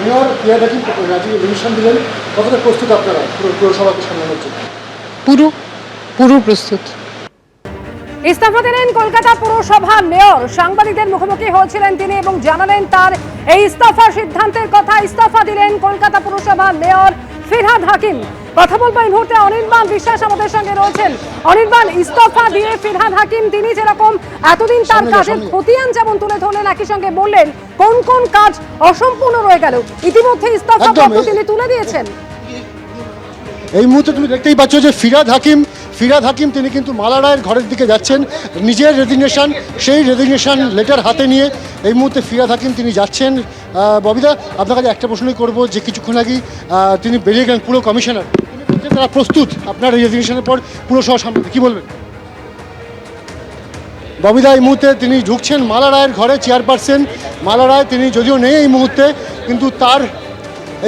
Mayor Firhad Hakim আজকে remission দিলেন, কতটা প্রস্তুত আপনারা পুরসভাকে সামলানোর জন্য? পুরো প্রস্তুত। ইস্তফা দিলেন কলকাতা পুরসভার মেয়র। সাংবাদিকদের মুখোমুখি হয়েছিলেন তিনি এবং জানালেন তার এই ইস্তফার সিদ্ধান্তের কথা। ইস্তফা দিলেন কলকাতা পুরসভার মেয়র ফিরহাদ হাকিম। কথা বলবো এই মুহূর্তে অনির্বাণ বিশ্বাস আমাদের সঙ্গে রয়েছেন। অনির্বাণ, ইস্তফা দিয়ে ফিরহাদ হাকিম তিনি যেরকম এতদিন তার কাজের খতিয়ান যেমন তুলে ধরলেন, একই সঙ্গে বললেন কোন কোন কাজ অসম্পূর্ণ রয়ে গেল। ইতিমধ্যে ইস্তফা পত্র তিনি তুলে দিয়েছেন। এই মুহূর্তে তুমি দেখতেই পাচ্ছ যে ফিরহাদ হাকিম তিনি কিন্তু মালা রায়ের ঘরের দিকে যাচ্ছেন, নিজের রেজিগনেশন, সেই রেজিগনেশন লেটার হাতে নিয়ে এই মুহূর্তে ফিরহাদ হাকিম তিনি যাচ্ছেন। ববিদা, আপনার কাছে একটা প্রশ্নই করবো যে কিছুক্ষণ আগেই তিনি বেরিয়ে গেলেন পুরো কমিশনার, তিনি বলছেন তারা প্রস্তুত আপনার রেজিগনেশনের পর পুরসভা সামলাতে, কী বলবেন? ববিদা, এই মুহূর্তে তিনি ঢুকছেন মালা রায়ের ঘরে। চেয়ারপারসন মালা রায় তিনি যদিও নেই এই মুহূর্তে, কিন্তু তার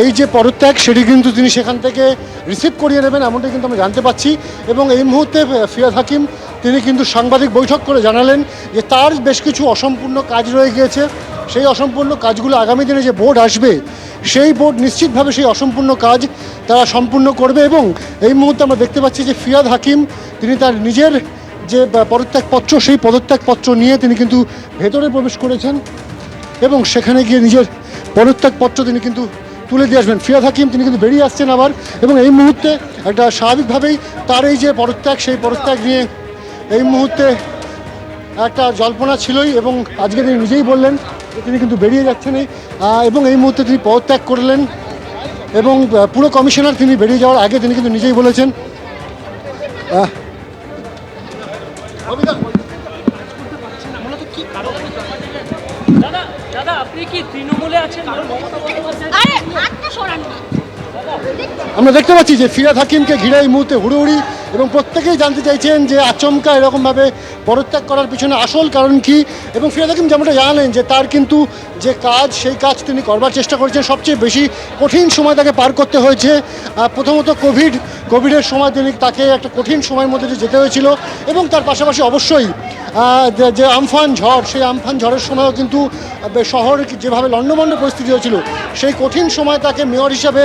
এই যে পদত্যাগ সেটি কিন্তু তিনি সেখান থেকে রিসিভ করিয়ে নেবেন এমনটাই কিন্তু আমরা জানতে পাচ্ছি। এবং এই মুহূর্তে ফিরহাদ হাকিম তিনি কিন্তু সাংবাদিক বৈঠক করে জানালেন যে তার বেশ কিছু অসম্পূর্ণ কাজ রয়ে গিয়েছে, সেই অসম্পূর্ণ কাজগুলো আগামী দিনে যে বোর্ড আসবে সেই বোর্ড নিশ্চিতভাবে সেই অসম্পূর্ণ কাজ তারা সম্পূর্ণ করবে। এবং এই মুহূর্তে আমরা দেখতে পাচ্ছি যে ফিরহাদ হাকিম তিনি তার নিজের যে পদত্যাগপত্র সেই পদত্যাগপত্র নিয়ে তিনি কিন্তু ভেতরে প্রবেশ করেছেন এবং সেখানে গিয়ে নিজের পদত্যাগপত্র তিনি কিন্তু তুলে দিয়ে আসবেন। ফিরহাদ হাকিম তিনি কিন্তু বেরিয়ে আসছেন আবার, এবং এই মুহূর্তে একটা স্বাভাবিকভাবেই তার এই যে পদত্যাগ সেই পদত্যাগ নিয়ে এই মুহূর্তে একটা জল্পনা ছিলই, এবং আজকে তিনি নিজেই বললেন যে তিনি কিন্তু বেরিয়ে যাচ্ছেন এবং এই মুহূর্তে তিনি পদত্যাগ করলেন। এবং পুরো কমিশনার তিনি বেরিয়ে যাওয়ার আগে তিনি কিন্তু নিজেই বলেছেন দাদা আপনি কি তৃণমূলে আছেন? আমরা দেখতে পাচ্ছি যে ফিরহাদ হাকিমকে ঘিরে এই মুহূর্তে হুড়োহুড়ি, এবং প্রত্যেকেই জানতে চাইছেন যে আচমকা এরকমভাবে পদত্যাগ করার পিছনে আসল কারণ কি। এবং ফিরহাদ হাকিম যেমনটা জানালেন যে তার কিন্তু যে কাজ সেই কাজ তিনি করবার চেষ্টা করেছেন। সবচেয়ে বেশি কঠিন সময় তাকে পার করতে হয়েছে প্রথমত কোভিডের সময় তিনি তাকে একটা কঠিন সময়ের মধ্যে যেতে হয়েছিল, এবং তার পাশাপাশি অবশ্যই যে আমফান ঝড়, সেই আমফান ঝড়ের সময়ও কিন্তু শহর যেভাবে লণ্ডভণ্ড পরিস্থিতি হয়েছিল সেই কঠিন সময় তাকে মেয়র হিসাবে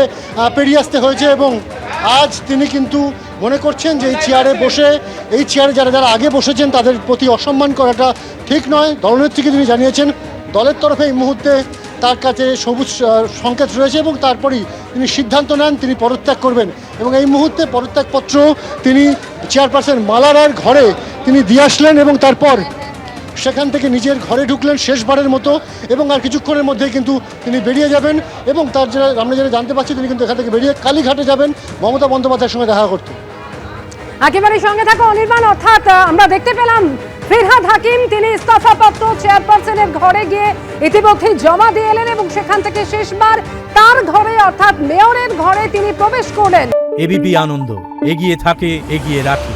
পেরিয়ে আসতে হয়েছে। এবং আজ তিনি কিন্তু মনে করছেন যে এই চেয়ারে যারা আগে বসেছেন তাদের প্রতি অসম্মান করাটা ঠিক নয়। দলনেত্রীকে তিনি জানিয়েছেন দলের তরফে এই মুহূর্তে তার কাছে সবুজ সংকেত রয়েছে, এবং তারপরেই তিনি সিদ্ধান্ত নেন তিনি পদত্যাগ করবেন। এবং এই মুহূর্তে পদত্যাগপত্র তিনি চেয়ারপারসন মালা রায়ের ঘরে তিনি দিয়ে আসলেন, এবং তারপর সেখান থেকে নিজের ঘরে ঢুকলেন শেষবারের মতো, এবং আর কিছুক্ষণের মধ্যেই কিন্তু তিনি বেরিয়ে যাবেন। এবং তার আমরা যেটা জানতে পারছি তিনি কিন্তু এখান থেকে বেরিয়ে কালীঘাটে যাবেন মমতা বন্দ্যোপাধ্যায়ের সঙ্গে দেখা করতে। একেবারে সঙ্গে থাকা অনির্বাণ, অর্থাৎ আমরা দেখতে পেলাম ফিরহাদ হাকিম তিনি ইস্তফা পত্র চেয়ারপারসনের ঘরে গিয়ে ইতিমধ্যেই জমা দিয়ে এলেন, এবং সেখান থেকে শেষবার তার ঘরে অর্থাৎ মেয়রের ঘরে তিনি প্রবেশ করলেন। এবিপি আনন্দ এগিয়ে থাকে, এগিয়ে রাখে।